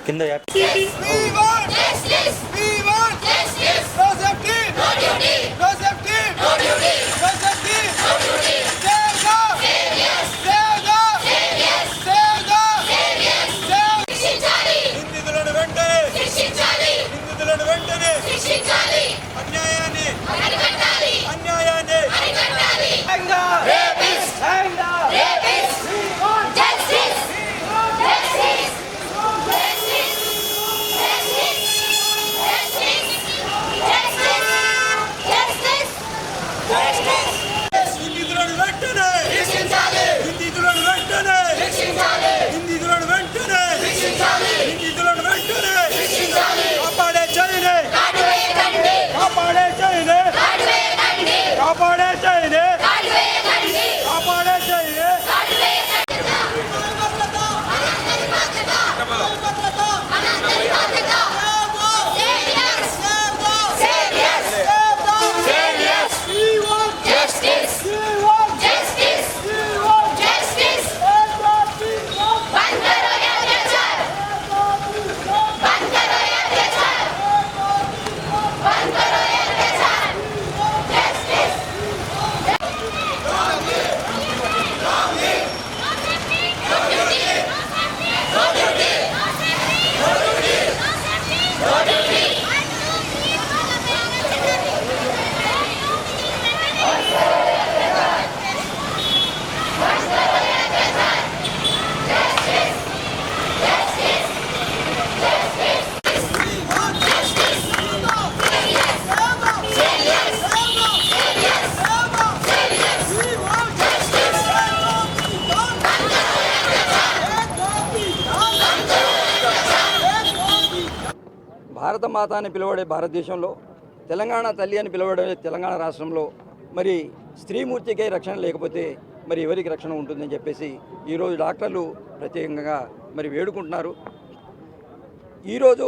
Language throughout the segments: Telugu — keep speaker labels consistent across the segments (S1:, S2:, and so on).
S1: కింద భారత మాత అని పిలువడే భారతదేశంలో తెలంగాణ తల్లి అని పిలువడే తెలంగాణ రాష్ట్రంలో మరి స్త్రీమూర్తికి రక్షణ లేకపోతే మరి ఎవరికి రక్షణ ఉంటుందని చెప్పేసి ఈరోజు డాక్టర్లు ప్రత్యేకంగా మరి వేడుకుంటున్నారు. ఈరోజు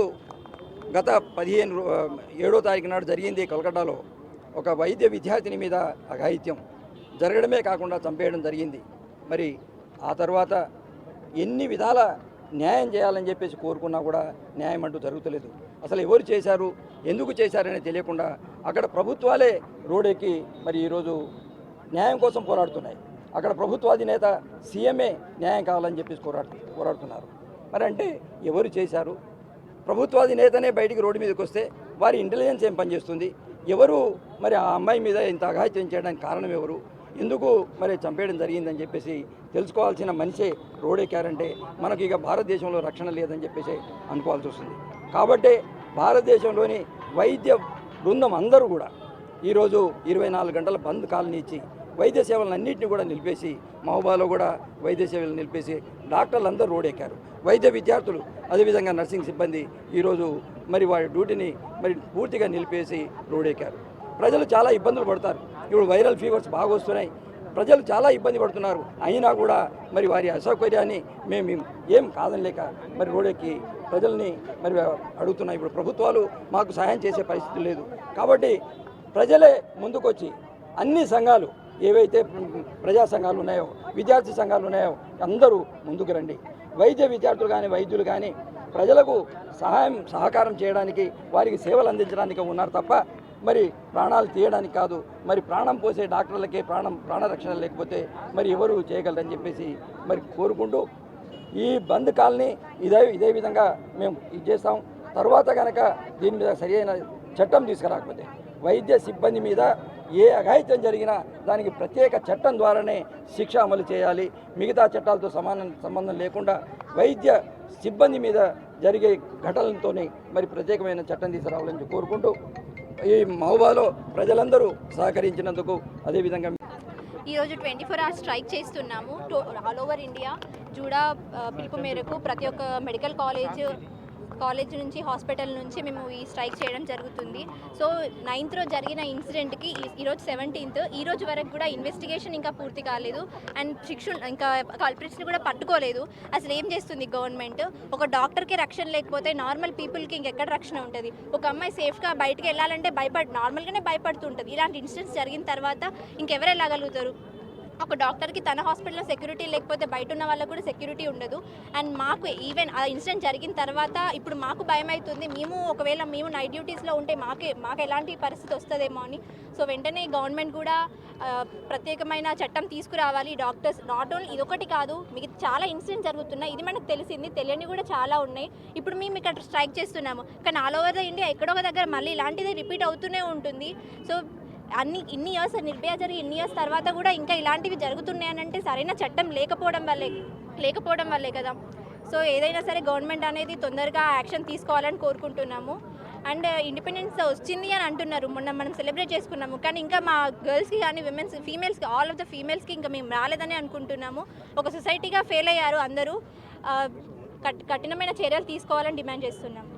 S1: గత 7వ తారీఖు నాడు జరిగింది కలకట్టాలో ఒక వైద్య విద్యార్థిని మీద అఘాయిత్యం జరగడమే కాకుండా చంపేయడం జరిగింది. మరి ఆ తర్వాత ఎన్ని విధాల న్యాయం చేయాలని చెప్పేసి కోరుకున్నా కూడా న్యాయం అంటూ జరుగుతలేదు. అసలు ఎవరు చేశారు, ఎందుకు చేశారని తెలియకుండా అక్కడ ప్రభుత్వాలే రోడెక్కి మరి ఈరోజు న్యాయం కోసం పోరాడుతున్నాయి. అక్కడ ప్రభుత్వాధినేత సీఎంఏ న్యాయం కావాలని చెప్పేసి పోరాడుతున్నారు. మరి అంటే ఎవరు చేశారు? ప్రభుత్వాధినేతనే బయటికి రోడ్డు మీదకి వస్తే వారి ఇంటెలిజెన్స్ ఏం పనిచేస్తుంది? ఎవరు మరి ఆ అమ్మాయి మీద ఇంత అఘాయిత్యం చేయడానికి కారణం ఎవరు, ఎందుకు మరి చంపేయడం జరిగిందని చెప్పేసి తెలుసుకోవాల్సిన మనిషే రోడెక్కారంటే మనకి ఇక భారతదేశంలో రక్షణ లేదని చెప్పేసి అనుకోవాల్సి వస్తుంది. కాబట్టి భారతదేశంలోని వైద్య బృందం అందరూ కూడా ఈరోజు 24 గంటల బంద్ కాలనీ ఇచ్చి వైద్య సేవలన్నింటినీ కూడా నిలిపేసి మహబూబాలో కూడా వైద్య సేవలు నిలిపేసి డాక్టర్లు అందరూ రోడెక్కారు. వైద్య విద్యార్థులు అదేవిధంగా నర్సింగ్ సిబ్బంది ఈరోజు మరి వారి డ్యూటీని మరి పూర్తిగా నిలిపేసి రోడెక్కారు. ప్రజలు చాలా ఇబ్బందులు పడతారు. ఇప్పుడు వైరల్ ఫీవర్స్ బాగా వస్తున్నాయి, ప్రజలు చాలా ఇబ్బంది పడుతున్నారు. అయినా కూడా మరి వారి అసౌకర్యాన్ని మేము ఏం కాదనిలేక మరి రోడెక్కి ప్రజల్ని మరి అడుగుతున్నాయి. ఇప్పుడు ప్రభుత్వాలు మాకు సహాయం చేసే పరిస్థితి లేదు. కాబట్టి ప్రజలే ముందుకొచ్చి అన్ని సంఘాలు ఏవైతే ప్రజా సంఘాలు ఉన్నాయో, విద్యార్థి సంఘాలు ఉన్నాయో అందరూ ముందుకు రండి. వైద్య విద్యార్థులు కానీ వైద్యులు కానీ ప్రజలకు సహకారం చేయడానికి, వారికి సేవలు అందించడానికి ఉన్నారు తప్ప మరి ప్రాణాలు తీయడానికి కాదు. మరి ప్రాణం పోసే డాక్టర్లకే ప్రాణరక్షణ లేకపోతే మరి ఎవరు చేయగలరని చెప్పేసి మరి కోరుకుంటూ ఈ బంద్ కాల్ని ఇదే విధంగా మేము ఇది చేస్తాం. తర్వాత కనుక దీని మీద సరైన చట్టం తీసుకురాకపోతే వైద్య సిబ్బంది మీద ఏ అఘాయిత్యం జరిగినా దానికి ప్రత్యేక చట్టం ద్వారానే శిక్ష అమలు చేయాలి. మిగతా చట్టాలతో సంబంధం లేకుండా వైద్య సిబ్బంది మీద జరిగే ఘటనలతోనే మరి ప్రత్యేకమైన చట్టం తీసుకురావాలని కోరుకుంటూ ఈ మహబూబాలో ప్రజలందరూ సహకరించినందుకు అదేవిధంగా
S2: ఈరోజు 24 hours స్ట్రైక్ చేస్తున్నాము. ఆల్ ఓవర్ ఇండియా జూడా పిలుపు మేరకు ప్రతి ఒక్క మెడికల్ కాలేజ్ కాలేజ్ నుంచి హాస్పిటల్ నుంచి మేము ఈ స్ట్రైక్ చేయడం జరుగుతుంది. సో 9th రోజు జరిగిన ఇన్సిడెంట్కి ఈరోజు 17th, ఈ రోజు వరకు కూడా ఇన్వెస్టిగేషన్ ఇంకా పూర్తి కాలేదు. అండ్ ఇంకా కల్ప్రిట్స్ని కూడా పట్టుకోలేదు. అసలు ఏం చేస్తుంది గవర్నమెంట్? ఒక డాక్టర్కి రక్షణ లేకపోతే నార్మల్ పీపుల్కి ఇంకెక్కడ రక్షణ ఉంటుంది? ఒక అమ్మాయి సేఫ్గా బయటకు వెళ్ళాలంటే నార్మల్గానే భయపడుతుంటుంది. ఇలాంటి ఇన్సిడెంట్స్ జరిగిన తర్వాత ఇంకెవరు వెళ్ళగలుగుతారు? ఒక డాక్టర్కి తన హాస్పిటల్లో సెక్యూరిటీ లేకపోతే బయట ఉన్న వాళ్ళకు కూడా సెక్యూరిటీ ఉండదు. అండ్ మాకు ఈవెన్ ఆ ఇన్సిడెంట్ జరిగిన తర్వాత ఇప్పుడు మాకు భయం అవుతుంది. ఒకవేళ మేము నైట్ డ్యూటీస్లో ఉంటే మాకు ఎలాంటి పరిస్థితి వస్తుందేమో అని. సో వెంటనే గవర్నమెంట్ కూడా ప్రత్యేకమైన చట్టం తీసుకురావాలి. డాక్టర్స్ నాట్ ఓన్లీ ఇదొకటి కాదు, మీకు చాలా ఇన్సిడెంట్స్ జరుగుతున్నాయి. ఇది మనకు తెలిసింది, తెలియని కూడా చాలా ఉన్నాయి. ఇప్పుడు మేము ఇక్కడ స్ట్రైక్ చేస్తున్నాము, కానీ ఆల్ ఓవర్ ద ఇండియా ఎక్కడో ఒక దగ్గర మళ్ళీ ఇలాంటిది రిపీట్ అవుతూనే ఉంటుంది. సో ఇన్ని ఇయర్స్ నిర్భయ జరిగి ఇన్ని ఇయర్స్ తర్వాత కూడా ఇంకా ఇలాంటివి జరుగుతున్నాయనంటే సరైన చట్టం లేకపోవడం వల్లే కదా. సో ఏదైనా సరే గవర్నమెంట్ అనేది తొందరగా యాక్షన్ తీసుకోవాలని కోరుకుంటున్నాము. అండ్ ఇండిపెండెన్స్ వచ్చింది అని అంటున్నారు, మొన్న మనం సెలబ్రేట్ చేసుకున్నాము, కానీ ఇంకా మా గర్ల్స్కి కానీ ఫీమేల్స్కి ఆల్ ఆఫ్ ద ఫీమేల్స్కి ఇంకా మేము రాలేదని అనుకుంటున్నాము. ఒక సొసైటీగా ఫెయిల్ అయ్యారు అందరూ. కఠినమైన చర్యలు తీసుకోవాలని డిమాండ్ చేస్తున్నాము.